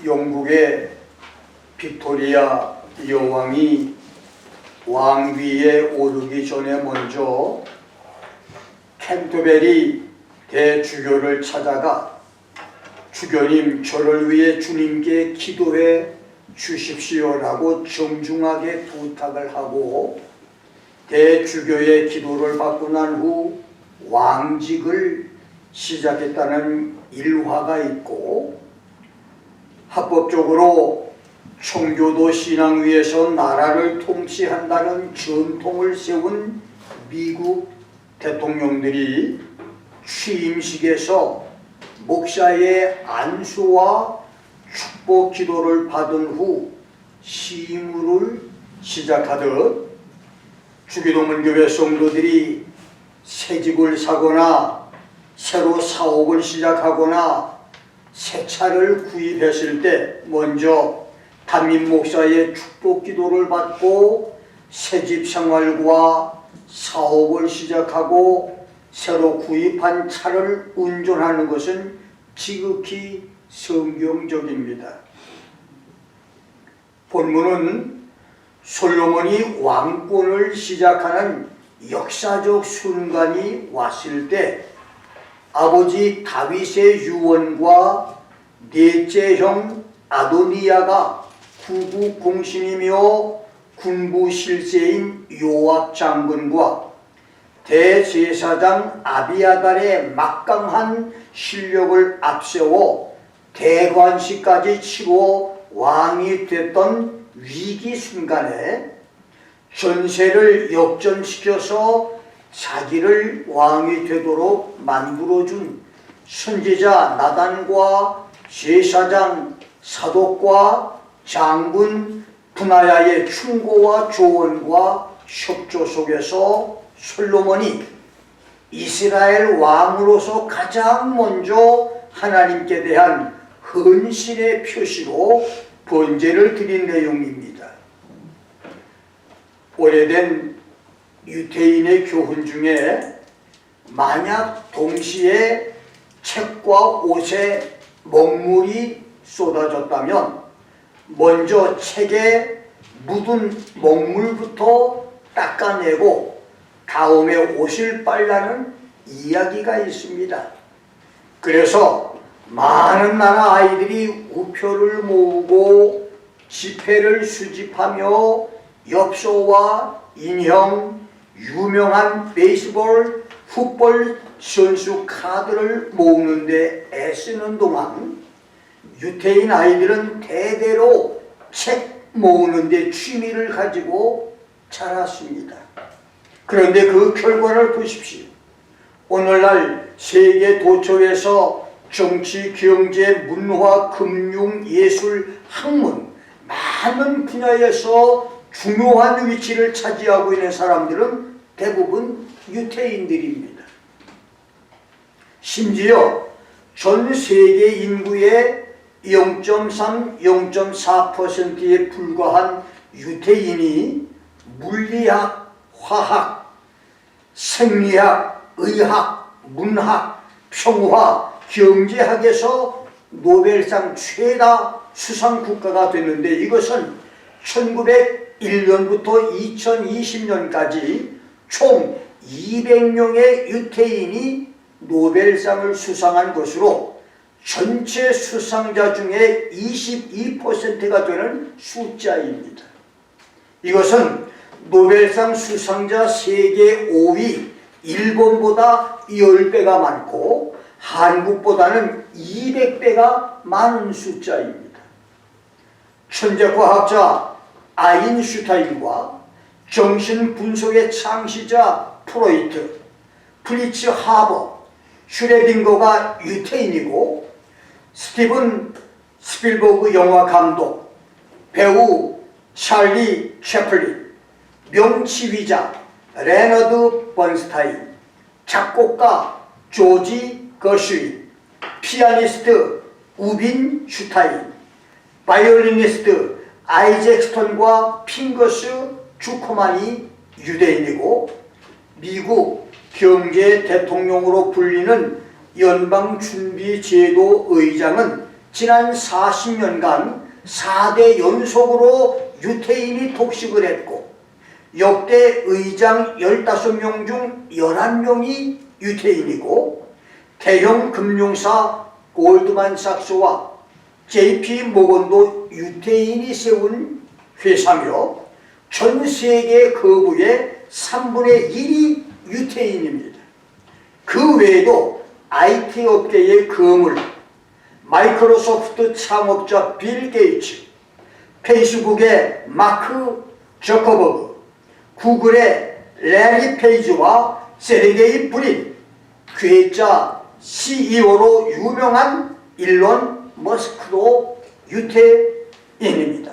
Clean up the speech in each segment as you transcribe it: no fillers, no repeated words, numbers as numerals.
영국의 빅토리아 여왕이 왕위에 오르기 전에 먼저 캔터베리 대주교를 찾아가 주교님, 저를 위해 주님께 기도해 주십시오라고 정중하게 부탁을 하고 대주교의 기도를 받고 난 후 왕직을 시작했다는 일화가 있고, 합법적으로 청교도 신앙 위에서 나라를 통치한다는 전통을 세운 미국 대통령들이 취임식에서 목사의 안수와 축복 기도를 받은 후 시무를 시작하듯 주기도문교회 성도들이 새집을 사거나 새로 사업을 시작하거나 새 차를 구입했을 때 먼저 담임 목사의 축복 기도를 받고 새집 생활과 사업을 시작하고 새로 구입한 차를 운전하는 것은 지극히 성경적입니다. 본문은 솔로몬이 왕권을 시작하는 역사적 순간이 왔을 때 아버지 다윗의 유언과 넷째 형 아도니아가 구국공신이며 군부실세인 요압 장군과 대제사장 아비아달의 막강한 실력을 앞세워 대관식까지 치루어 왕이 됐던 위기 순간에 전세를 역전시켜서 자기를 왕이 되도록 만들어준 선지자 나단과 제사장 사독과 장군 분하야의 충고와 조언과 협조 속에서 솔로몬이 이스라엘 왕으로서 가장 먼저 하나님께 대한 헌신의 표시로 번제를 드린 내용입니다. 오래된 유태인의 교훈 중에 만약 동시에 책과 옷에 먹물이 쏟아졌다면 먼저 책에 묻은 먹물부터 닦아내고 다음에 옷을 빨라는 이야기가 있습니다. 그래서 많은 나라 아이들이 우표를 모으고 지폐를 수집하며 엽서와 인형, 유명한 베이스볼, 풋볼 선수 카드를 모으는 데 애쓰는 동안 유태인 아이들은 대대로 책 모으는 데 취미를 가지고 자랐습니다. 그런데 그 결과를 보십시오. 오늘날 세계 도처에서 정치, 경제, 문화, 금융, 예술, 학문 많은 분야에서 중요한 위치를 차지하고 있는 사람들은 대부분 유태인들입니다. 심지어 전 세계 인구의 0.3, 0.4%에 불과한 유태인이 물리학, 화학, 생리학, 의학, 문학, 평화, 경제학에서 노벨상 최다 수상 국가가 됐는데, 이것은 1901년부터 2020년까지 총 200명의 유태인이 노벨상을 수상한 것으로 전체 수상자 중에 22%가 되는 숫자입니다. 이것은 노벨상 수상자 세계 5위 일본보다 10배가 많고 한국보다는 200배가 많은 숫자입니다. 천재과학자 아인슈타인과 정신분석의 창시자 프로이트, 프리츠 하버, 슈레딩거가 유태인이고, 스티븐 스필버그 영화 감독, 배우 찰리 채플린, 명치위자 레너드 번스타인, 작곡가 조지 거슈인, 피아니스트 우빈 슈타인, 바이올리니스트 아이잭 스톤과 핑거스 주커만이 유대인이고, 미국 경제 대통령으로 불리는 연방준비제도 의장은 지난 40년간 4대 연속으로 유태인이 독식을 했고 역대 의장 15명 중 11명이 유태인이고 대형 금융사 골드만삭스와 JP 모건도 유태인이 세운 회사며 전 세계 거부의 3분의 1이 유태인입니다. 그 외에도 IT 업계의 거물, 마이크로소프트 창업자 빌 게이츠, 페이스북의 마크 저커버그, 구글의 레리 페이지와 세르게이 브린, 괴짜 CEO로 유명한 일론 머스크도 유태인입니다.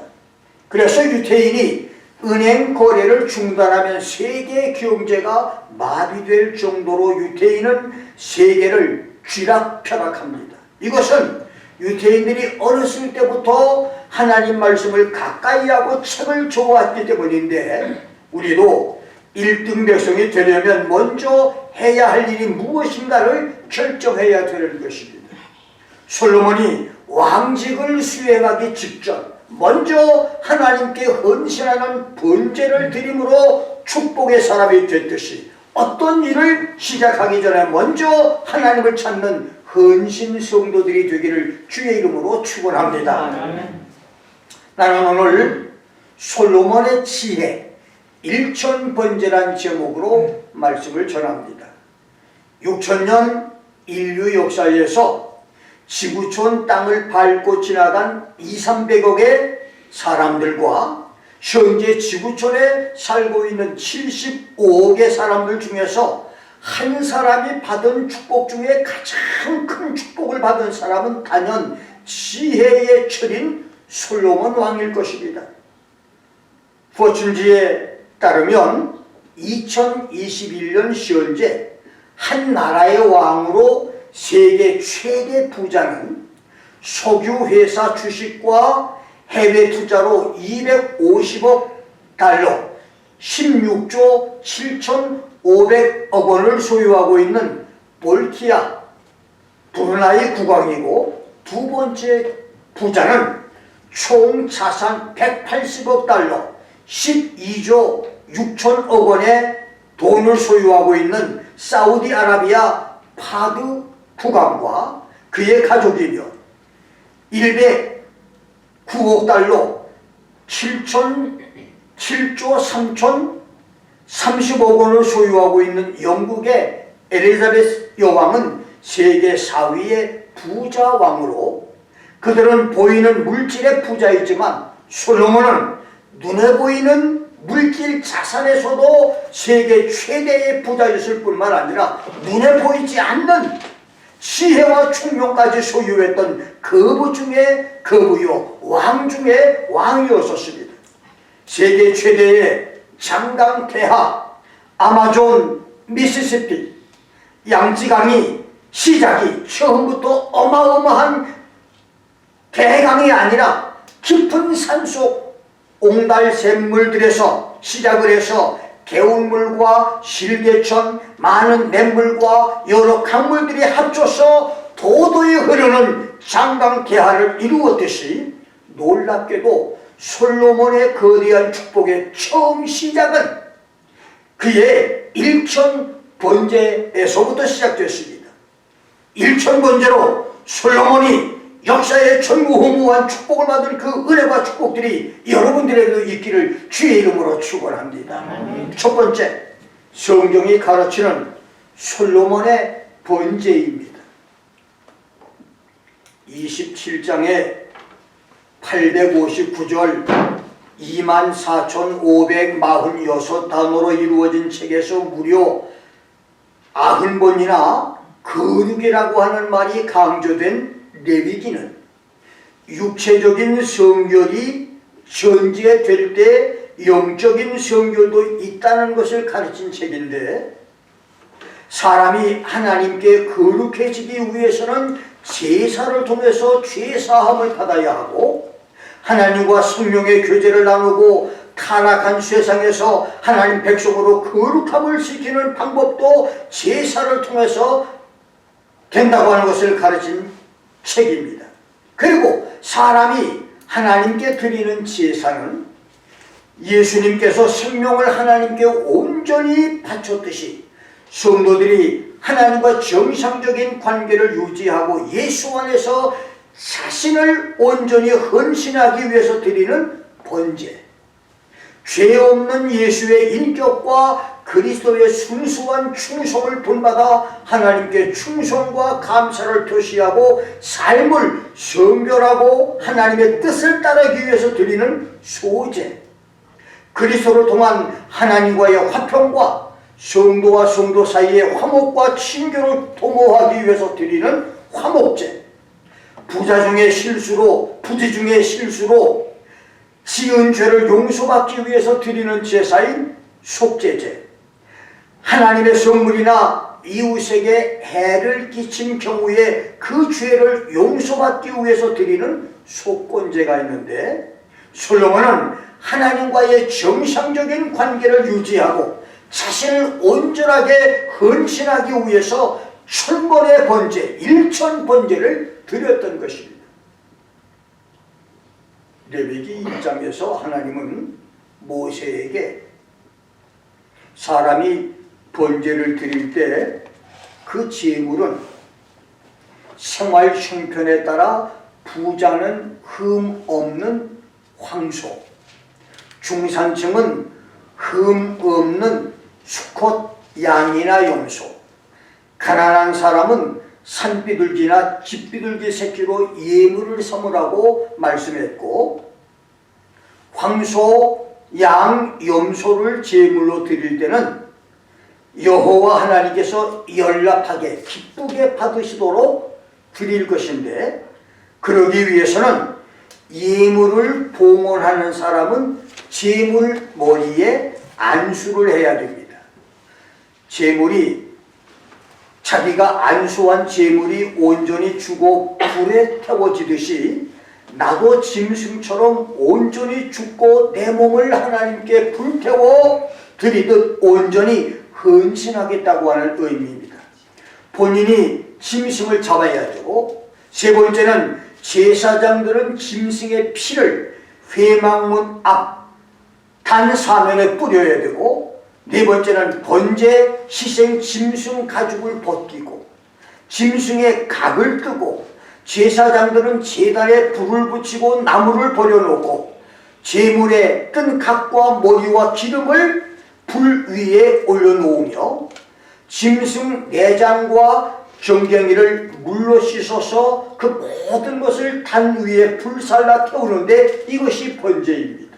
그래서 유태인이 은행 거래를 중단하면 세계 경제가 마비될 정도로 유태인은 세계를 쥐락펴락합니다. 이것은 유태인들이 어렸을 때부터 하나님 말씀을 가까이 하고 책을 좋아했기 때문인데 우리도 1등 백성이 되려면 먼저 해야 할 일이 무엇인가를 결정해야 되는 것입니다. 솔로몬이 왕직을 수행하기 직전 먼저 하나님께 헌신하는 번제를 드림으로 축복의 사람이 됐듯이 어떤 일을 시작하기 전에 먼저 하나님을 찾는 헌신 성도들이 되기를 주의 이름으로 축원합니다. 나는 오늘 솔로몬의 지혜 1000번제란 제목으로 말씀을 전합니다. 6000년 인류 역사에서 지구촌 땅을 밟고 지나간 200~300억의 사람들과 현재 지구촌에 살고 있는 75억의 사람들 중에서 한 사람이 받은 축복 중에 가장 큰 축복을 받은 사람은 단연 지혜의 철인 솔로몬 왕일 것입니다. 포춘지에 따르면 2021년 현재 한 나라의 왕으로 세계 최대 부자는 석유회사 주식과 해외 투자로 250억 달러, 16조 7,500억 원을 소유하고 있는 볼키아 브루나이 국왕이고, 두 번째 부자는 총 자산 180억 달러, 12조 6천억 원의 돈을 소유하고 있는 사우디아라비아 파드 국왕과 그의 가족이며 109억 달러 7조 3,030억 원을 소유하고 있는 영국의 엘리자베스 여왕은 세계 4위의 부자 왕으로, 그들은 보이는 물질의 부자이지만 솔로몬은 눈에 보이는 물질 자산에서도 세계 최대의 부자였을 뿐만 아니라 눈에 보이지 않는 지혜와 총명까지 소유했던 거부 중에 거부요, 왕 중에 왕이었었습니다. 세계 최대의 장강 폐하, 아마존, 미시시피, 양지강이 시작이 처음부터 어마어마한 대강이 아니라 깊은 산속 옹달샘물들에서 시작을 해서 개울물과 실개천, 많은 냇물과 여러 강물들이 합쳐서 도도히 흐르는 장강개하를 이루었듯이, 놀랍게도 솔로몬의 거대한 축복의 처음 시작은 그의 1000번제에서부터 시작됐습니다. 1000번제로 솔로몬이 역사의 전무후무한 축복을 받은 그 은혜와 축복들이 여러분들에게도 있기를 주의 이름으로 축원합니다. 첫 번째, 성경이 가르치는 솔로몬의 번제입니다. 27장에 859절 24,546단어로 이루어진 책에서 무려 90번이나 거룩이라고 하는 말이 강조된 레위기는 육체적인 성결이 현재될 때 영적인 성결도 있다는 것을 가르친 책인데, 사람이 하나님께 거룩해지기 위해서는 제사를 통해서 죄사함을 받아야 하고, 하나님과 성령의 교제를 나누고 타락한 세상에서 하나님 백성으로 거룩함을 지키는 방법도 제사를 통해서 된다고 하는 것을 가르친 책입니다. 그리고 사람이 하나님께 드리는 제사는 예수님께서 생명을 하나님께 온전히 바쳤듯이 성도들이 하나님과 정상적인 관계를 유지하고 예수 안에서 자신을 온전히 헌신하기 위해서 드리는 번제, 죄 없는 예수의 인격과 그리스도의 순수한 충성을 본받아 하나님께 충성과 감사를 표시하고 삶을 성결하고 하나님의 뜻을 따르기 위해서 드리는 소제, 그리스도를 통한 하나님과의 화평과 성도와 성도 사이의 화목과 친교를 도모하기 위해서 드리는 화목제, 부지 중에 실수로 지은 죄를 용서받기 위해서 드리는 제사인 속죄제, 하나님의 성물이나 이웃에게 해를 끼친 경우에 그 죄를 용서받기 위해서 드리는 속건제가 있는데, 솔로몬은 하나님과의 정상적인 관계를 유지하고 자신을 온전하게 헌신하기 위해서 천번의 번제, 일천번제를 드렸던 것입니다. 레위기 1장에서 하나님은 모세에게 사람이 번제를 드릴 때 그 제물은 생활 형편에 따라 부자는 흠 없는 황소, 중산층은 흠 없는 수컷 양이나 염소, 가난한 사람은 산비둘기나 집비둘기 새끼로 예물을 삼으라고 말씀했고, 황소, 양, 염소를 제물로 드릴 때는 여호와 하나님께서 연락하게 기쁘게 받으시도록 드릴 것인데, 그러기 위해서는 예물을 봉헌하는 사람은 제물 머리에 안수를 해야 됩니다. 제물이 자기가 안수한 제물이 온전히 죽어 불에 태워지듯이 나도 짐승처럼 온전히 죽고 내 몸을 하나님께 불태워 드리듯 온전히 헌신하겠다고 하는 의미입니다. 본인이 짐승을 잡아야 되고, 세 번째는 제사장들은 짐승의 피를 회막문 앞 단 사면에 뿌려야 되고, 네 번째는 번제 희생 짐승 가죽을 벗기고 짐승의 각을 뜨고, 제사장들은 제단에 불을 붙이고 나무를 버려놓고 제물에 뜬 각과 머리와 기름을 불 위에 올려놓으며 짐승 내장과 정갱이를 물로 씻어서 그 모든 것을 단 위에 불살라 태우는데 이것이 번제입니다.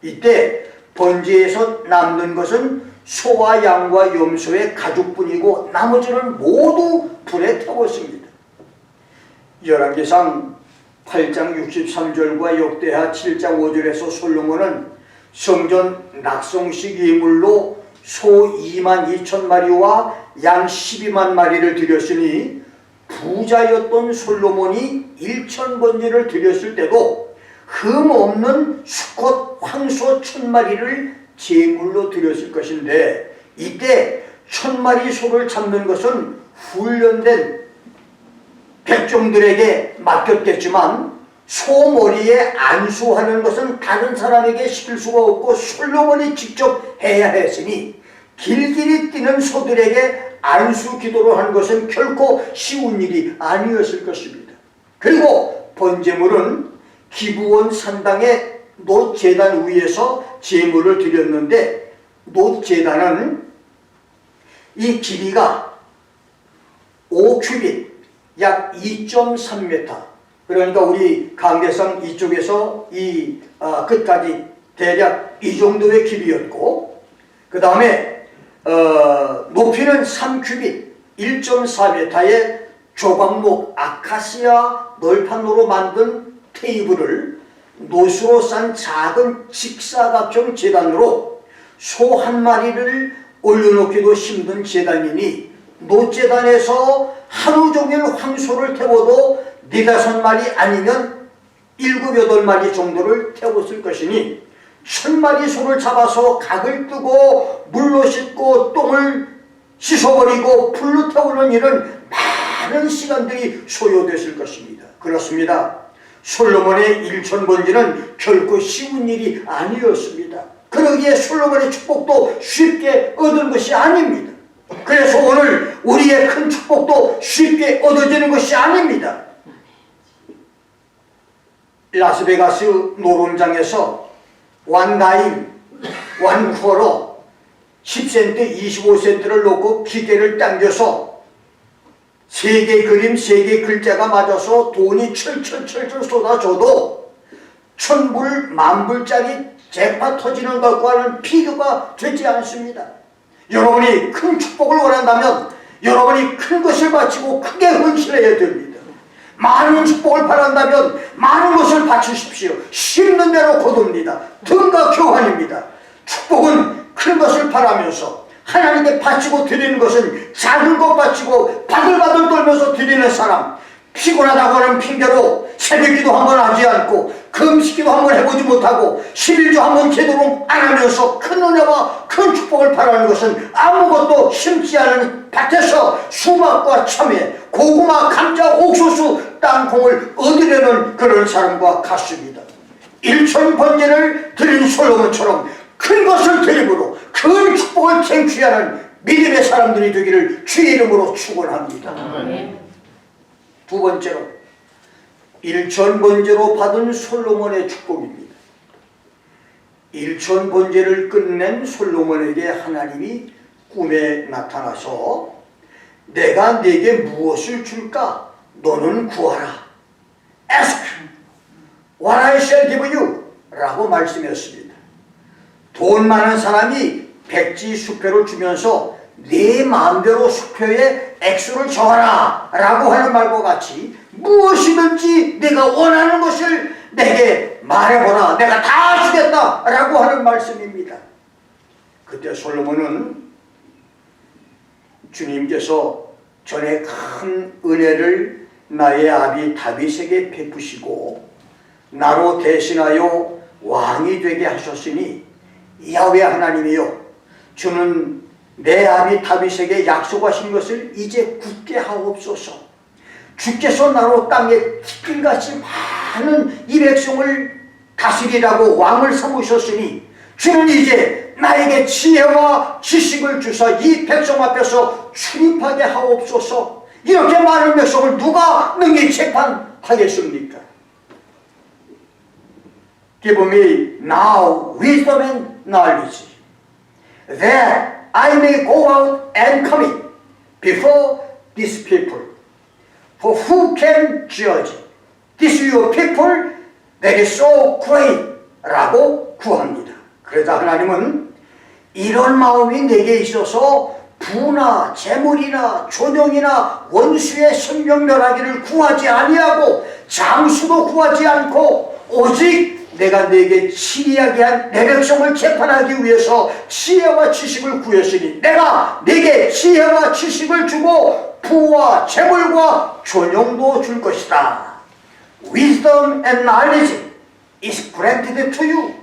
이때 번제에서 남는 것은 소와 양과 염소의 가죽뿐이고 나머지는 모두 불에 태웠습니다. 열왕기상 8장 63절과 역대하 7장 5절에서 솔로몬은 성전 낙성식 예물로 소 22,000마리와 양 12만 마리를 드렸으니, 부자였던 솔로몬이 1,000번제를 드렸을 때도 흠 없는 수컷 황소 1,000마리를 제물로 드렸을 것인데, 이때 1,000마리 소를 잡는 것은 훈련된 백종들에게 맡겼겠지만 소 머리에 안수하는 것은 다른 사람에게 시킬 수가 없고 솔로몬이 직접 해야 했으니 길길이 뛰는 소들에게 안수 기도를 하는 것은 결코 쉬운 일이 아니었을 것입니다. 그리고 번제물은 기브온 산당의 놋제단 위에서 제물을 드렸는데, 놋제단은 이 길이가 5규빗, 약 2.3m, 그러니까 우리 강대상 이쪽에서 이 끝까지 대략 이 정도의 길이였고, 그 다음에 높이는 3규빗 1.4m의 조각목 아카시아 널판으로 만든 테이블을 노수로 싼 작은 직사각형 제단으로 소 한 마리를 올려놓기도 힘든 제단이니, 놋제단에서 하루 종일 황소를 태워도 4-5마리 아니면 7-8마리 정도를 태웠을 것이니 1,000마리 소를 잡아서 각을 뜨고 물로 씻고 똥을 씻어버리고 불로 태우는 일은 많은 시간들이 소요됐을 것입니다. 그렇습니다. 솔로몬의 일천번제는 결코 쉬운 일이 아니었습니다. 그러기에 솔로몬의 축복도 쉽게 얻은 것이 아닙니다. 그래서 오늘 우리의 큰 축복도 쉽게 얻어지는 것이 아닙니다. 라스베가스 노름장에서 완다임, 완쿠어로 10센트, 25센트를 놓고 기계를 당겨서 3개 그림, 3개 글자가 맞아서 돈이 철철철철 쏟아져도 1000불, 10,000불짜리 재파 터지는 것과는 비교가 되지 않습니다. 여러분이 큰 축복을 원한다면 여러분이 큰 것을 바치고 크게 헌신해야 됩니다. 많은 축복을 바란다면 많은 것을 바치십시오. 심는 대로 거둡니다. 등과 교환입니다. 축복은 큰 것을 바라면서 하나님께 바치고 드리는 것은 작은 것 바치고 바들바들 떨면서 드리는 사람, 피곤하다고 하는 핑계로 새벽기도 한번 하지 않고 금식기도 한번 해보지 못하고 11조 한번 제대로 안 하면서 큰 은혜와 큰 축복을 바라는 것은 아무것도 심지 않은 밭에서 수박과 참외, 고구마, 감자, 옥수수, 땅콩을 얻으려는 그런 사람과 같습니다. 일천번제를 드린 솔로몬처럼 큰 것을 드림으로 큰 축복을 쟁취하는 믿음의 사람들이 되기를 주의 이름으로 축원합니다. 두 번째로 일천번제로 받은 솔로몬의 축복입니다. 일천번제를 끝낸 솔로몬에게 하나님이 꿈에 나타나서 내가 네게 무엇을 줄까? 너는 구하라. Ask what I shall give you 라고 말씀했습니다. 돈 많은 사람이 백지 수표를 주면서 네 마음대로 수표에 액수를 정하라 라고 하는 말과 같이 무엇이든지 내가 원하는 것을 내게 말해보라, 내가 다 주겠다 라고 하는 말씀입니다. 그때 솔로몬은 주님께서 전에 큰 은혜를 나의 아비 다윗에게 베푸시고 나로 대신하여 왕이 되게 하셨으니 야훼 하나님이여, 주는 내 아비 다윗에게 약속하신 것을 이제 굳게 하옵소서. 주께서 나로 땅에 티끌같이 많은 이 백성을 다스리라고 왕을 삼으셨으니 주는 이제 나에게 지혜와 지식을 주사 이 백성 앞에서 출입하게 하옵소서. 이렇게 많은 백성을 누가 능히 재판하겠습니까? Give me now wisdom and knowledge, that I may go out and come in before this people. For who can judge this your people that is so great? 라고 구합니다. 그러자 하나님은 이런 마음이 내게 있어서 부나 재물이나 존영이나 원수의 생명멸하기를 구하지 아니하고 장수도 구하지 않고 오직 내가 네게 치리하게 한 내 백성을 재판하기 위해서 지혜와 지식을 구했으니 내가 네게 지혜와 지식을 주고 부와 재물과 존영도 줄 것이다. Wisdom and knowledge is granted to you,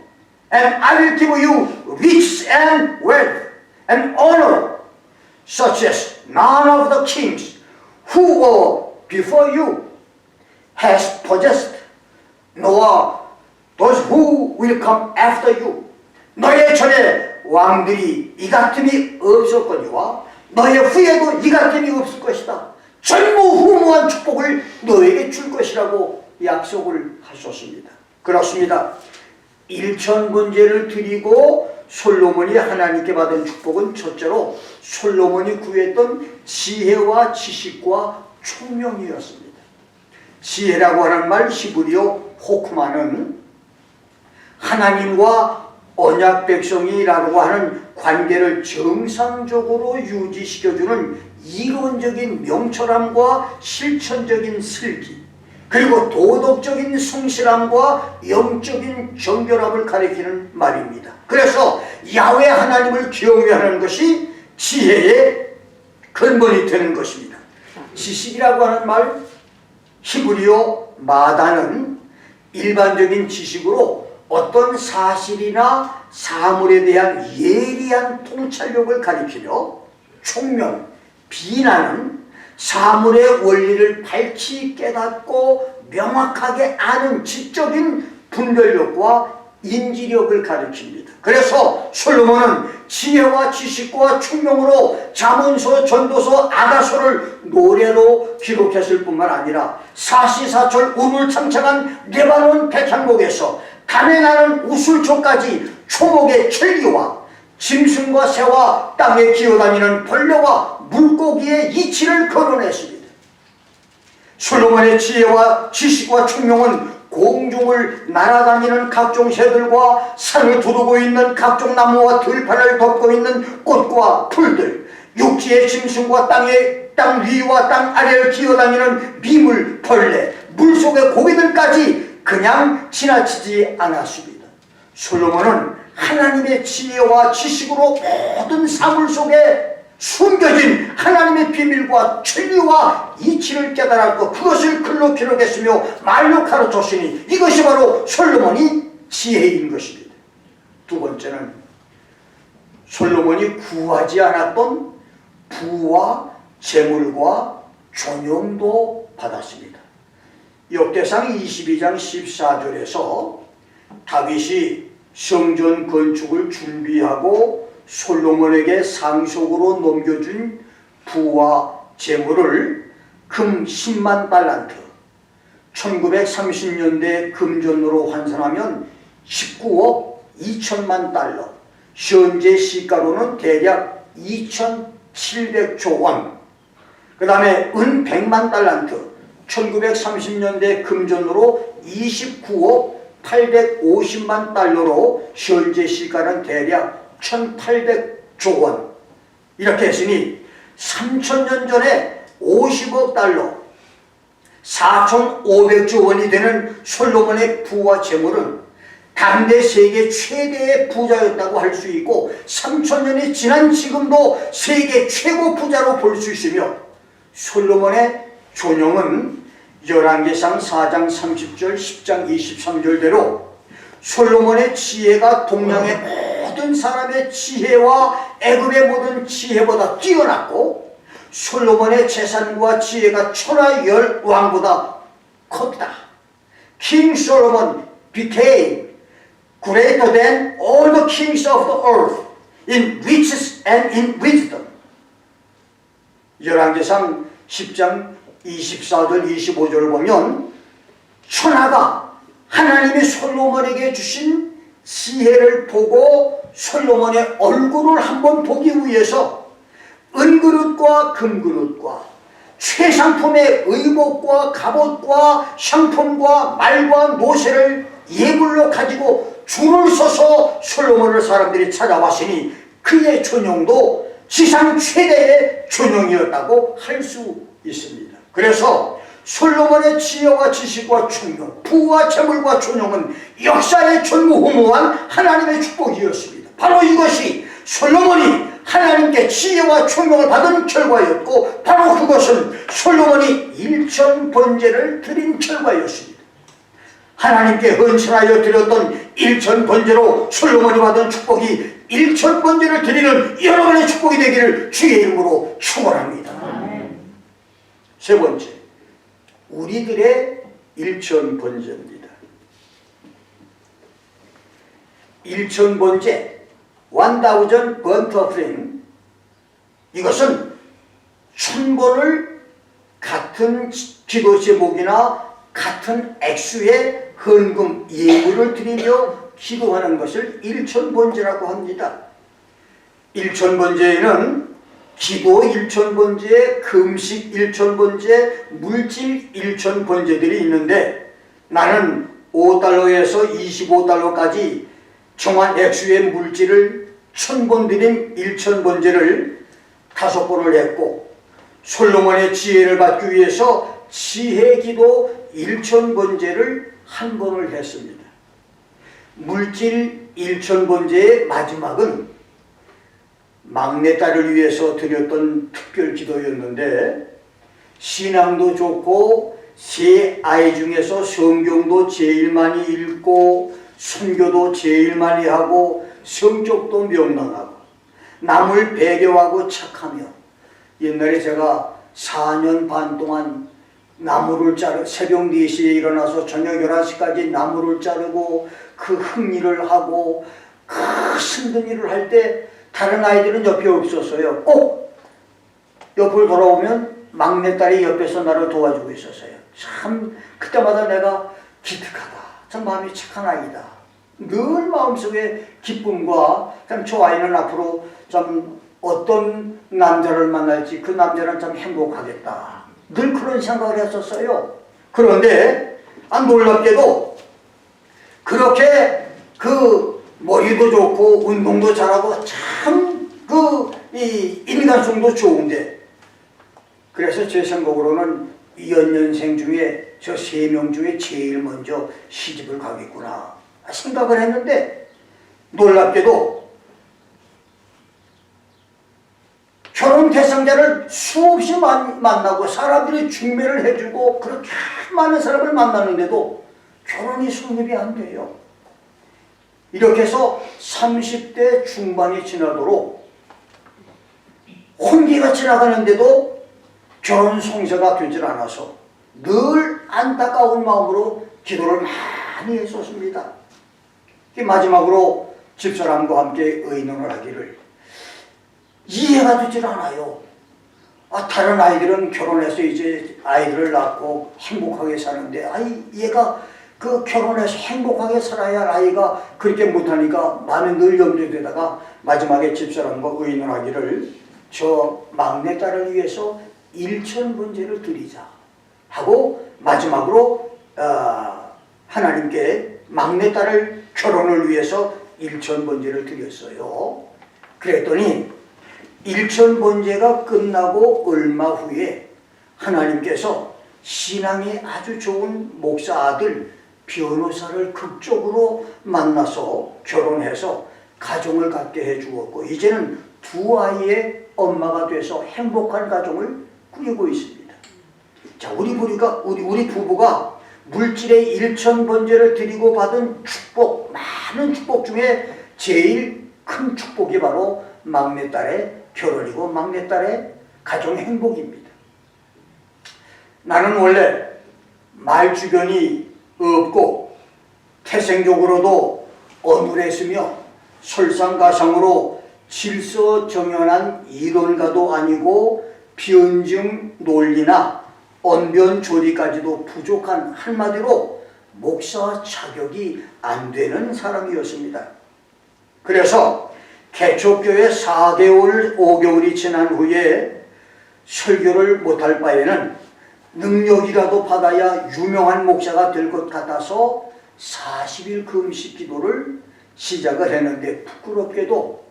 and I will give you riches and wealth and honor, such as none of the kings who were before you has possessed, nor those who will come after you. 너의 전에 왕들이 이 같음이 없었거니와 너의 후에도 이 같음이 없을 것이다. 전무후무한 축복을 너에게 줄 것이라고 약속을 하셨습니다. 그렇습니다. 일천번제를 드리고 솔로몬이 하나님께 받은 축복은 첫째로 솔로몬이 구했던 지혜와 지식과 총명이었습니다. 지혜라고 하는 말 히브리어 호크마는 하나님과 언약 백성이라고 하는 관계를 정상적으로 유지시켜주는 이론적인 명철함과 실천적인 슬기, 그리고 도덕적인 성실함과 영적인 정결함을 가리키는 말입니다. 그래서 야훼 하나님을 경외하는 것이 지혜의 근본이 되는 것입니다. 지식이라고 하는 말, 히브리어 마다는 일반적인 지식으로 어떤 사실이나 사물에 대한 예리한 통찰력을 가리키며 총명, 비난은 사물의 원리를 발치 깨닫고 명확하게 아는 지적인 분별력과 인지력을 가르칩니다. 그래서 솔로몬은 지혜와 지식과 총명으로 잠언서, 전도서, 아가서를 노래로 기록했을 뿐만 아니라 사시사철 우물창창한 레바논 백향목에서 담에 나는 우술초까지 초목의 천리와 짐승과 새와 땅에 기어다니는 벌레와 물고기의 이치를 거론했습니다. 솔로몬의 지혜와 지식과 총명은 공중을 날아다니는 각종 새들과 산을 두르고 있는 각종 나무와 들판을 덮고 있는 꽃과 풀들, 육지의 짐승과 땅 위와 땅 아래를 기어다니는 미물, 벌레, 물속의 고기들까지 그냥 지나치지 않았습니다. 솔로몬은 하나님의 지혜와 지식으로 모든 사물 속에 숨겨진 하나님의 비밀과 진리와 이치를 깨달았고 그것을 글로 기록했으며 말로 가르쳤으니 이것이 바로 솔로몬이 지혜인 것입니다. 두 번째는 솔로몬이 구하지 않았던 부와 재물과 존용도 받았습니다. 역대상 22장 14절에서 다윗이 성전 건축을 준비하고 솔로몬에게 상속으로 넘겨준 부와 재물을 금 10만 달란트, 1930년대 금전으로 환산하면 19억 2천만 달러, 현재 시가로는 대략 2,700조 원, 그 다음에 은 100만 달란트, 1930년대 금전으로 29억 850만 달러로 현재 시가는 대략 1,800조 원. 이렇게 했으니 3,000년 전에 50억 달러, 4,500조 원이 되는 솔로몬의 부와 재물은 당대 세계 최대의 부자였다고 할 수 있고 3,000년이 지난 지금도 세계 최고 부자로 볼 수 있으며 솔로몬의 존영은 열왕기상 4장 30절 10장 23절대로 솔로몬의 지혜가 동양의 모든 사람의 지혜와 애굽의 모든 지혜보다 뛰어났고 솔로몬의 재산과 지혜가 천하 열 왕보다 컸다. King Solomon became greater than all the kings of the earth in riches and in wisdom. 열왕기상 10장 24절 25절을 보면 천하가 하나님이 솔로몬에게 주신 지혜를 보고 솔로몬의 얼굴을 한번 보기 위해서 은그릇과 금그릇과 최상품의 의복과 갑옷과 상품과 말과 노새를 예물로 가지고 줄을 서서 솔로몬을 사람들이 찾아왔으니 그의 존용도 지상 최대의 존용이었다고 할 수 있습니다. 그래서 솔로몬의 지혜와 지식과 총명, 부와 재물과 존용은 역사의 전무후무한 하나님의 축복이었습니다. 바로 이것이 솔로몬이 하나님께 지혜와 총명을 받은 결과였고 바로 그것은 솔로몬이 일천번제를 드린 결과였습니다. 하나님께 헌신하여 드렸던 일천번제로 솔로몬이 받은 축복이 일천번제를 드리는 여러분의 축복이 되기를 주의 이름으로 축원합니다. 세 번째, 우리들의 일천번제입니다. 일천번제, 1000 burnt offering, 이것은 1000번을 같은 기도 제목이나 같은 액수의 헌금 예물을 드리며 기도하는 것을 일천번제라고 합니다. 일천번제에는 기도 일천번제, 금식 일천번제, 물질 일천번제들이 있는데 나는 5달러에서 25달러까지 정한 액수의 물질을 1000번 드린 일천번제를 5번을 했고 솔로몬의 지혜를 받기 위해서 지혜기도 일천번제를 1번을 했습니다. 물질 일천번제의 마지막은 막내딸을 위해서 드렸던 특별 기도였는데 신앙도 좋고 세 아이 중에서 성경도 제일 많이 읽고 선교도 제일 많이 하고 성격도 명랑하고 남을 배려하고 착하며 옛날에 제가 4년 반 동안 나무를 새벽 4시에 일어나서 저녁 11시까지 나무를 자르고 그 흙일을 하고 그 힘든 일을 할 때 다른 아이들은 옆에 없었어요. 꼭 옆을 돌아오면 막내딸이 옆에서 나를 도와주고 있었어요. 참 그때마다 내가 기특하다. 참 마음이 착한 아이다. 늘 마음속에 기쁨과 참 저 아이는 앞으로 참 어떤 남자를 만날지 그 남자는 참 행복하겠다. 늘 그런 생각을 했었어요. 그런데 놀랍게도 그렇게 그 머리도 좋고 운동도 잘하고 참 이 인간성도 좋은데, 그래서 제 생각으로는 연년생 중에 저 3명 중에 제일 먼저 시집을 가겠구나 생각을 했는데, 놀랍게도 결혼 대상자를 수없이 만나고 사람들이 중매를 해주고 그렇게 많은 사람을 만나는데도 결혼이 성립이 안 돼요. 이렇게 해서 30대 중반이 지나도록 혼기가 지나가는데도 결혼 성사가 되질 않아서 늘 안타까운 마음으로 기도를 많이 했었습니다. 마지막으로 집사람과 함께 의논을 하기를, 이해가 되질 않아요. 다른 아이들은 결혼해서 이제 아이들을 낳고 행복하게 사는데, 얘가 그 결혼해서 행복하게 살아야 할 아이가 그렇게 못하니까 마음에 늘 염려되다가 마지막에 집사람과 의논하기를, 저 막내딸을 위해서 일천번제를 드리자 하고 마지막으로 하나님께 막내딸을 결혼을 위해서 일천번제를 드렸어요. 그랬더니 일천번제가 끝나고 얼마 후에 하나님께서 신앙이 아주 좋은 목사 아들 변호사를 극적으로 만나서 결혼해서 가정을 갖게 해주었고, 이제는 2아이의 엄마가 돼서 행복한 가정을 꾸리고 있습니다. 자, 우리 부부가 물질의 일천번제를 드리고 받은 축복, 많은 축복 중에 제일 큰 축복이 바로 막내딸의 결혼이고 막내딸의 가정 행복입니다. 나는 원래 말주변이 없고 태생적으로도 어눌했으며 설상가상으로 질서정연한 이론가도 아니고 변증 논리나 언변조리까지도 부족한, 한마디로 목사 자격이 안 되는 사람이었습니다. 그래서 개척교회 4개월, 5개월이 지난 후에 설교를 못할 바에는 능력이라도 받아야 유명한 목사가 될 것 같아서 40일 금식 기도를 시작을 했는데, 부끄럽게도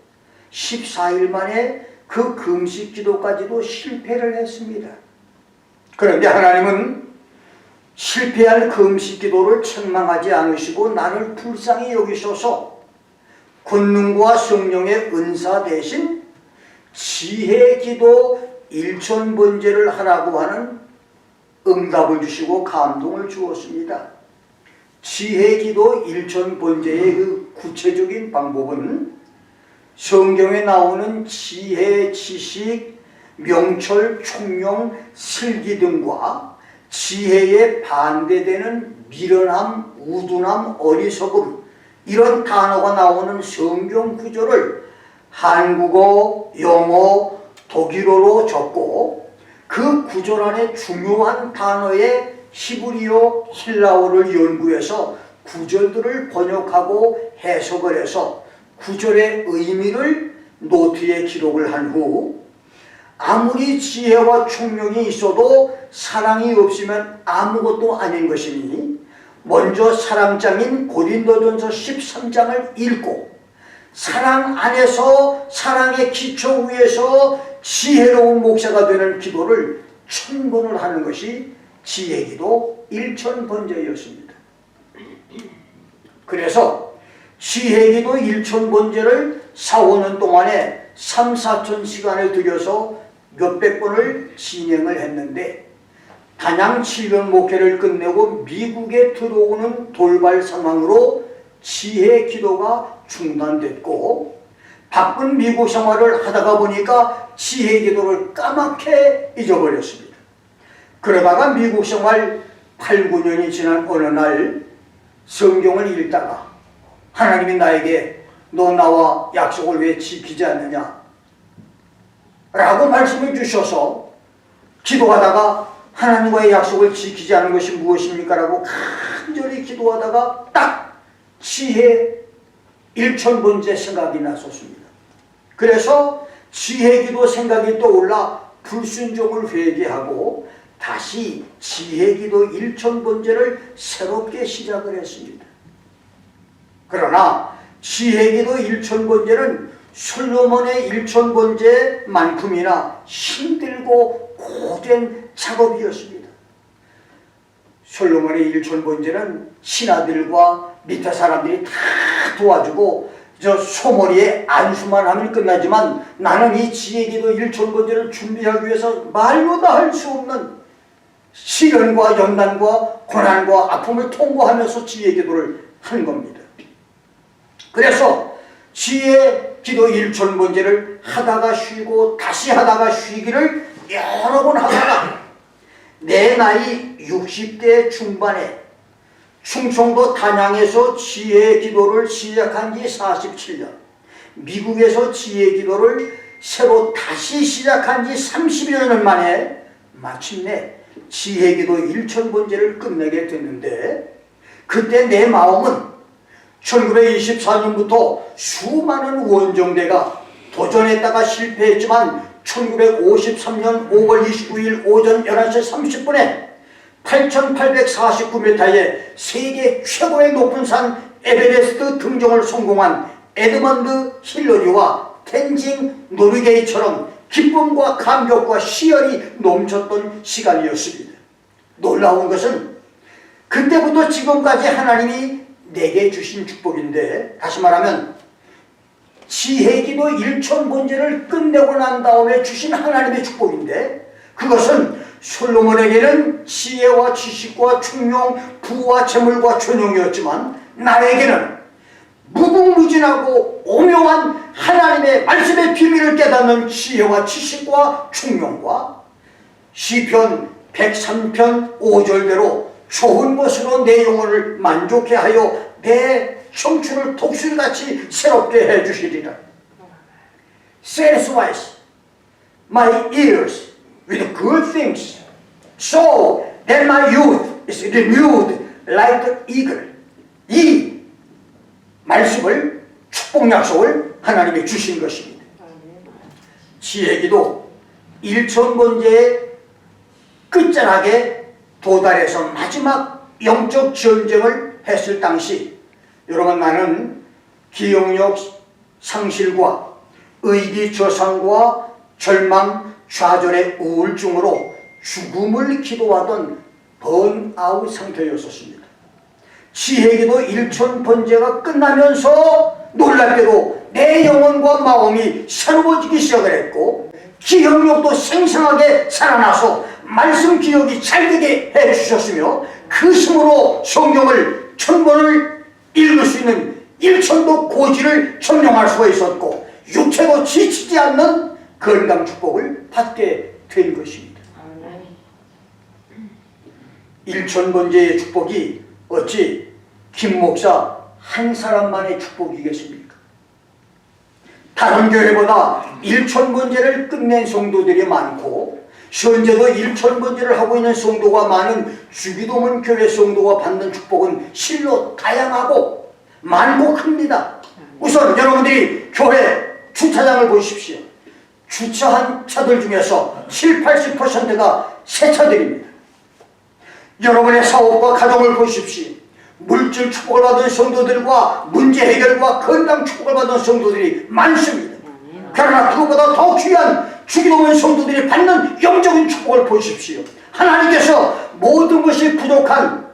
14일 만에 그 금식 기도까지도 실패를 했습니다. 그런데 하나님은 실패할 금식 기도를 책망하지 않으시고 나를 불쌍히 여기셔서 권능과 성령의 은사 대신 지혜 기도 일천번제를 하라고 하는 응답을 주시고 감동을 주었습니다. 지혜 기도 일천번제의 그 구체적인 방법은 성경에 나오는 지혜, 지식, 명철, 총명, 슬기 등과 지혜에 반대되는 미련함, 우둔함, 어리석음, 이런 단어가 나오는 성경 구절을 한국어, 영어, 독일어로 적고 그 구절 안에 중요한 단어의 히브리어, 헬라어를 연구해서 구절들을 번역하고 해석을 해서 구절의 의미를 노트에 기록을 한 후, 아무리 지혜와 총명이 있어도 사랑이 없으면 아무것도 아닌 것이니 먼저 사랑장인 고린도전서 13장을 읽고 사랑 안에서 사랑의 기초 위에서 지혜로운 목사가 되는 기도를 1000번을 하는 것이 지혜기도 일천번제였습니다. 그래서 지혜기도 일천번제를 4, 5년 동안에 3, 4천 시간을 들여서 몇백 번을 진행을 했는데, 단양 7년 목회를 끝내고 미국에 들어오는 돌발 상황으로 지혜 기도가 중단됐고, 바쁜 미국 생활을 하다가 보니까 지혜 기도를 까맣게 잊어버렸습니다. 그러다가 미국 생활 8, 9년이 지난 어느 날 성경을 읽다가 하나님이 나에게 너 나와 약속을 왜 지키지 않느냐 라고 말씀을 주셔서 기도하다가 하나님과의 약속을 지키지 않은 것이 무엇입니까? 라고 간절히 기도하다가 딱 지혜 일천번제 생각이 났었습니다. 그래서 지혜기도 생각이 떠올라 불순종을 회개하고 다시 지혜기도 일천번제를 새롭게 시작을 했습니다. 그러나 지혜기도 일천번제는 솔로몬의 일천번제만큼이나 힘들고 고된 작업이었습니다. 솔로몬의 일천번제는 신하들과 밑에 사람들이 다 도와주고 저 소머리에 안수만 하면 끝나지만 나는 이 지혜기도 일천번제를 준비하기 위해서 말로 다 할 수 없는 시련과 연단과 고난과 아픔을 통과하면서 지혜기도를 하는 겁니다. 그래서 지혜기도 일천번제를 하다가 쉬고 다시 하다가 쉬기를 여러 번 하다가 내 나이 60대 중반에 충청도 단양에서 지혜기도를 시작한 지 47년, 미국에서 지혜기도를 새로 다시 시작한 지 30여 년 만에 마침내 지혜기도 일천번제를 끝내게 됐는데, 그때 내 마음은 1924년부터 수많은 원정대가 도전했다가 실패했지만 1953년 5월 29일 오전 11시 30분에 8,849m의 세계 최고의 높은 산 에베레스트 등정을 성공한 에드먼드 힐러리와 텐징 노르게이처럼 기쁨과 감격과 시열이 넘쳤던 시간이었습니다. 놀라운 것은 그때부터 지금까지 하나님이 내게 주신 축복인데, 다시 말하면 지혜기도 일천번제를 끝내고 난 다음에 주신 하나님의 축복인데, 그것은 솔로몬에게는 지혜와 지식과 총명, 부와 재물과 존용이었지만 나에게는 무궁무진하고 오묘한 하나님의 말씀의 비밀을 깨닫는 지혜와 지식과 총명과 시편 103편 5절대로 좋은 것으로 내 영혼을 만족해 하여 내 청춘을 독수리같이 새롭게 해주시리라. Satisfies my ears with good things, so that my youth is renewed like the eagle. 이 말씀을, 축복 약속을 하나님이 주신 것입니다. 지혜기도 일천번제의 끝자락에 도달해서 마지막 영적 전쟁을 했을 당시, 여러분, 나는 기억력 상실과 의기저상과 절망, 좌절의 우울증으로 죽음을 기도하던 번아웃 상태였었습니다. 지혜기도 일천번제가 끝나면서 놀랍게도 내 영혼과 마음이 새로워지기 시작을 했고, 기억력도 생생하게 살아나서 말씀 기억이 잘 되게 해주셨으며, 그 힘으로 성경을 1000번을 읽을 수 있는 일천도 고지를 점령할 수가 있었고, 육체도 지치지 않는 건강 축복을 받게 된 것입니다. 일천번제의 축복이 어찌 김 목사 한 사람만의 축복이겠습니까? 다른 교회보다 일천번제를 끝낸 성도들이 많고, 현재도 일천번제를 하고 있는 성도가 많은 주기도문 교회 성도가 받는 축복은 실로 다양하고 많고 큽니다. 우선 여러분들이 교회 주차장을 보십시오. 주차한 차들 중에서 7, 80%가 새 차들입니다. 여러분의 사업과 가정을 보십시오. 물질 축복을 받은 성도들과 문제 해결과 건강 축복을 받은 성도들이 많습니다. 그러나 그것보다 더 귀한 주기도문 성도들이 받는 영적인 축복을 보십시오. 하나님께서 모든 것이 부족한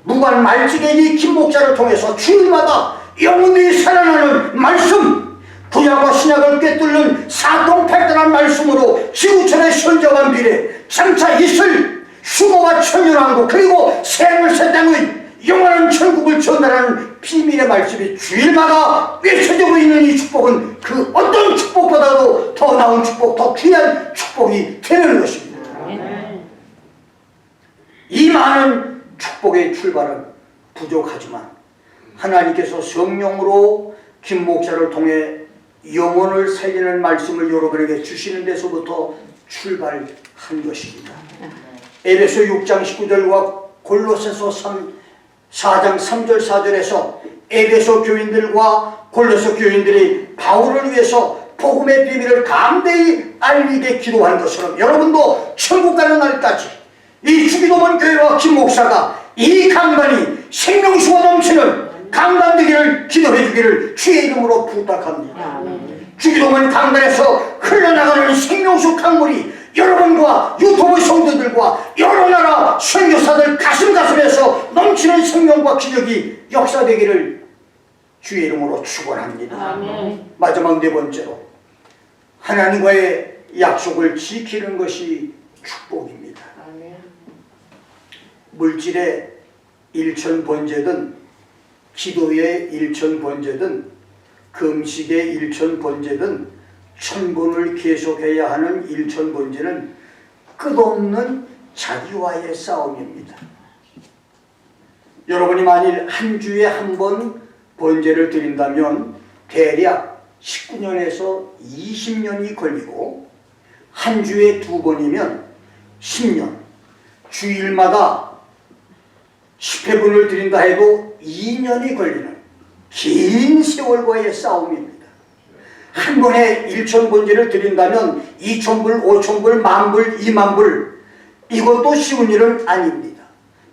무관 말직의 이 김 목사를 통해서 주일마다 영혼이 살아나는 말씀, 구약과 신약을 꿰뚫는 사통팔달한 말씀으로 지구촌의 현저한 미래, 장차 있을 휴거와 천연왕국, 그리고 새하늘 새 땅의 영원한 천국을 전달하는 비밀의 말씀이 주일마다 외쳐지고 있는 이 축복은 그 어떤 축복보다도 더 나은 축복, 더 귀한 축복이 되는 것입니다. 이 많은 축복의 출발은 부족하지만 하나님께서 성령으로 김 목사를 통해 영혼을 살리는 말씀을 여러분에게 주시는 데서부터 출발한 것입니다. 에베소 6장 19절과 골로새서 4장 3절 4절에서 에베소 교인들과 골로새 교인들이 바울을 위해서 복음의 비밀을 담대히 알리게 기도한 것처럼 여러분도 천국 가는 날까지 이 주기도문 교회와 김 목사가 이 강단이 생명수가 넘치는 강단 되기를 기도해 주기를 주의 이름으로 부탁합니다. 주기도문 강단에서 흘러나가는 생명수 강물이 여러분과 유튜브 성도들과 여러 나라 선교사들 가슴에서 넘치는 생명과 기적이 역사되기를 주의 이름으로 축원합니다. 마지막 네 번째로 하나님과의 약속을 지키는 것이 축복입니다. 물질의 일천번제든 기도의 일천번제든 금식의 일천번제든 천번을 계속해야 하는 일천번제는 끝없는 자기와의 싸움입니다. 여러분이 만일 한 주에 한 번 번제를 드린다면 대략 19년에서 20년이 걸리고 한 주에 두 번이면 10년, 주일마다 10회분을 드린다 해도 2년이 걸리는 긴 세월과의 싸움입니다. 한 번에 1,000번제를 드린다면 2,000불, 5,000불, 10,000불, 20,000불 이것도 쉬운 일은 아닙니다.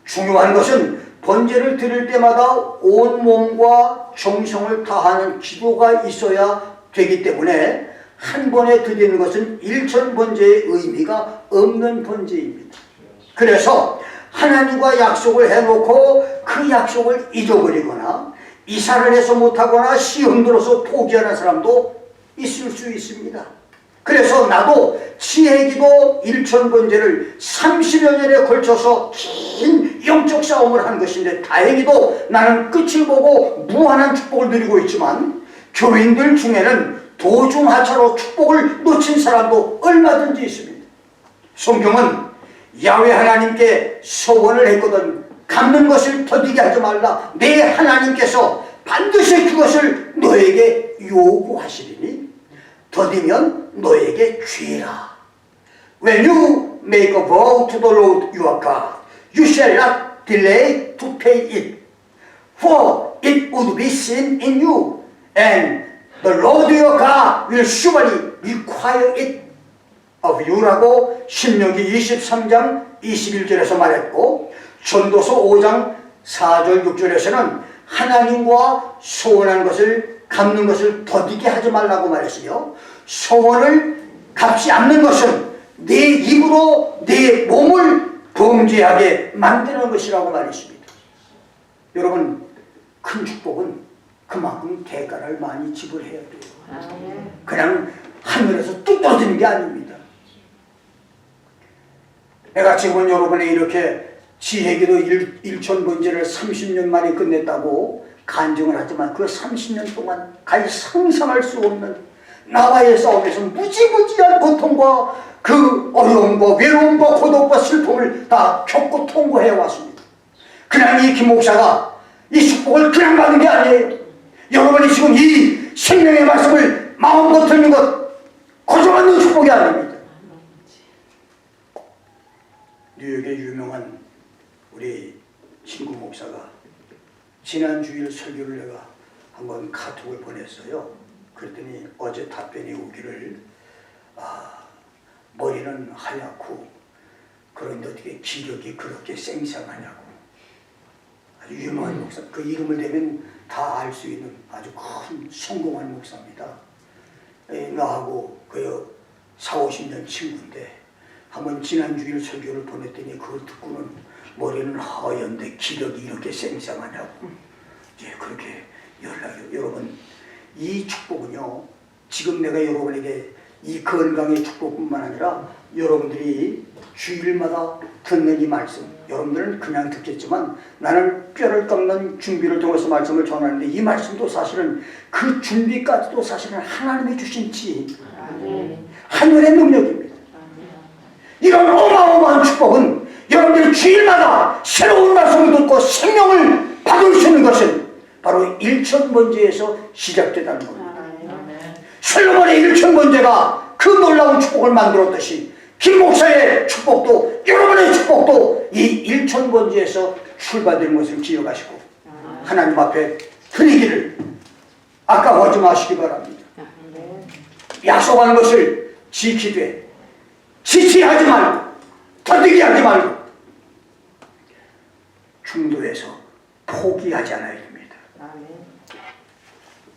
중요한 것은 번제를 드릴 때마다 온 몸과 정성을 다하는 기도가 있어야 되기 때문에 한 번에 드리는 것은 1,000번제의 의미가 없는 번제입니다. 그래서 하나님과 약속을 해놓고 그 약속을 잊어버리거나 이사를 해서 못하거나 시험 들어서 포기하는 사람도 있을 수 있습니다. 그래서 나도 지혜기도 1,000번제를 30여 년에 걸쳐서 긴 영적 싸움을 한 것인데 다행히도 나는 끝을 보고 무한한 축복을 누리고 있지만 교인들 중에는 도중하차로 축복을 놓친 사람도 얼마든지 있습니다. 성경은 야훼 하나님께 서원을 했거든 갚는 것을 더디게 하지 말라. 내 하나님께서 반드시 그것을 너에게 요구하시리니 더디면 너에게 죄라. When you make a vow to the Lord your God, you shall not delay to pay it, for it would be sin in you, and the Lord your God will surely require it of you라고 신명기 23장 21절에서 말했고 전도서 5장 4절 6절에서는 하나님과 소원한 것을 갚는 것을 더디게 하지 말라고 말했어요. 소원을 갚지 않는 것은 내 입으로 내 몸을 범죄하게 만드는 것이라고 말했습니다. 여러분 큰 축복은 그만큼 대가를 많이 지불해야 돼요. 그냥 하늘에서 뚝 떨어지는 게 아닙니다. 내가 지금은 여러분이 이렇게 지혜기도 1,000번제를 30년 만에 끝냈다고 간증을 하지만 그 30년 동안 가히 상상할 수 없는 나와의 싸움에서 무지무지한 고통과 그 어려움과 외로움과 고독과 슬픔을 다 겪고 통과해 왔습니다. 그냥 이 김 목사가 이 축복을 그냥 받는 게 아니에요. 여러분이 지금 이 생명의 말씀을 마음껏 듣는 것 고정하는 축복이 아닙니다. 뉴욕의 유명한 우리 친구 목사가 지난 주일 설교를 내가 한번 카톡을 보냈어요. 그랬더니 어제 답변이 오기를 머리는 하얗고 그런데 어떻게 기력이 그렇게 쌩쌩하냐고. 아주 유명한 목사, 그 이름을 대면 다 알 수 있는 아주 큰 성공한 목사입니다. 나하고 그 40-50년 친구인데 한번 지난 주일 설교를 보냈더니 그걸 듣고는 머리는 하얀데 기력이 이렇게 쌩쌩하냐고. 예, 그렇게 연락이. 여러분 이 축복은요 지금 내가 여러분에게 이 건강의 축복뿐만 아니라 여러분들이 주일마다 듣는 이 말씀, 여러분들은 그냥 듣겠지만 나는 뼈를 깎는 준비를 통해서 말씀을 전하는데 이 말씀도 사실은 그 준비까지도 사실은 하나님이 주신 지혜, 하늘의 능력입니다. 이런 어마어마한 축복은 여러분들이 주일마다 새로운 말씀을 듣고 생명을 받을 수 있는 것은 바로 일천번제에서 시작되다는 겁니다. 솔로몬의 일천번제가 그 놀라운 축복을 만들었듯이 김 목사의 축복도, 여러분의 축복도 이 일천번제에서 출발된 것을 기억하시고 하나님 앞에 드리기를 아까워하지 마시기 바랍니다. 약속한 것을 지키되 지체하지 말고 더디게 하지 말고 중도에서 포기하지 않아야 됩니다.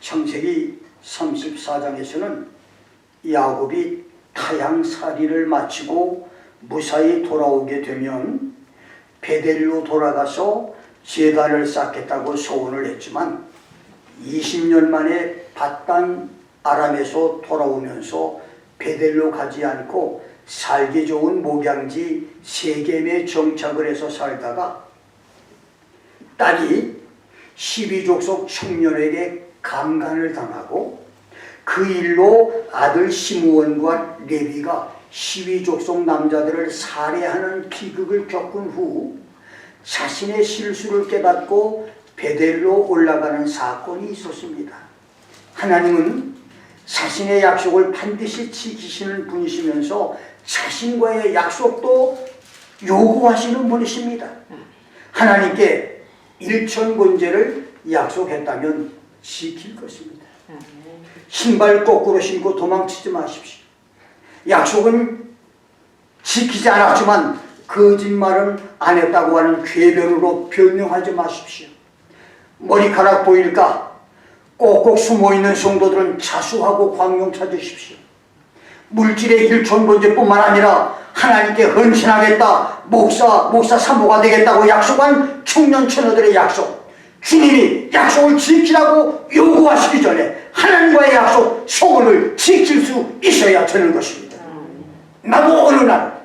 창세기 34장에서는 야곱이 타향살이를 마치고 무사히 돌아오게 되면 베델로 돌아가서 제단을 쌓겠다고 소원을 했지만 20년 만에 밧단 아람에서 돌아오면서 베델로 가지 않고 살기 좋은 목양지 세겜에 정착을 해서 살다가 딸이 12족속 청년에게 강간을 당하고 그 일로 아들 시므온과 레위가 12족속 남자들을 살해하는 비극을 겪은 후 자신의 실수를 깨닫고 베델로 올라가는 사건이 있었습니다. 하나님은 자신의 약속을 반드시 지키시는 분이시면서 자신과의 약속도 요구하시는 분이십니다. 하나님께 일천번제를 약속했다면 지킬 것입니다. 신발 거꾸로 신고 도망치지 마십시오. 약속은 지키지 않았지만 거짓말은 안 했다고 하는 궤변으로 변명하지 마십시오. 머리카락 보일까? 꼭꼭 숨어있는 성도들은 자수하고 광명 찾으십시오. 물질의 일천번제뿐만 아니라 하나님께 헌신하겠다, 목사 사모가 되겠다고 약속한 청년 처녀들의 약속, 주님이 약속을 지키라고 요구하시기 전에 하나님과의 약속, 소원을 지킬 수 있어야 되는 것입니다. 나도 어느 날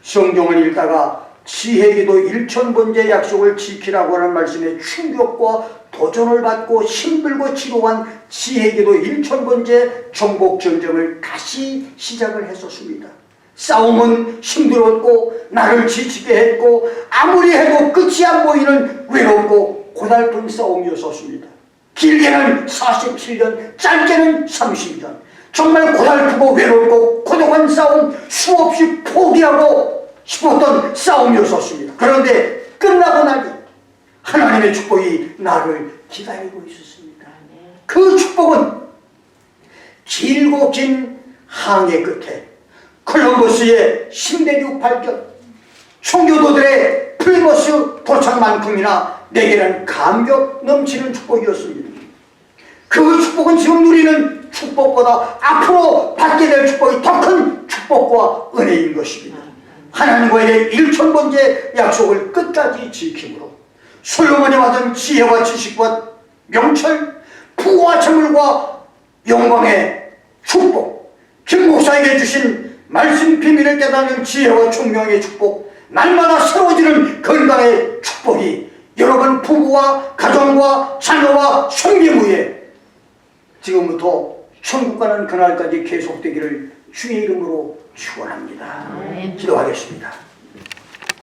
성경을 읽다가 지혜기도 일천번제 약속을 지키라고 하는 말씀에 충격과 도전을 받고 힘들고 지루한 지혜기도 일천번제 정복전쟁을 다시 시작을 했었습니다. 싸움은 힘들었고 나를 지치게 했고 아무리 해도 끝이 안 보이는 외롭고 고달픈 싸움이었었습니다. 길게는 47년, 짧게는 30년, 정말 고달프고 외롭고 고독한 싸움, 수없이 포기하고 싶었던 싸움이었었습니다. 그런데 끝나고 나니 하나님의 축복이 나를 기다리고 있었습니다. 그 축복은 길고 긴 항해 끝에 콜럼버스의 신대륙 발견, 총교도들의 플리머스 도착만큼이나 내게는 감격 넘치는 축복이었습니다. 그 축복은 지금 누리는 축복보다 앞으로 받게 될 축복이 더 큰 축복과 은혜인 것입니다. 하나님과의 일천번제 약속을 끝까지 지킴으로 솔로몬이 받은 지혜와 지식과 명철, 부와 재물과 영광의 축복, 김 목사에게 주신 말씀 비밀을 깨닫는 지혜와 총명의 축복, 날마다 새로워지는 건강의 축복이 여러분 부부와 가정과 자녀와 성경 위에 지금부터 천국 가는 그날까지 계속되기를 주의 이름으로 축원합니다. 기도하겠습니다.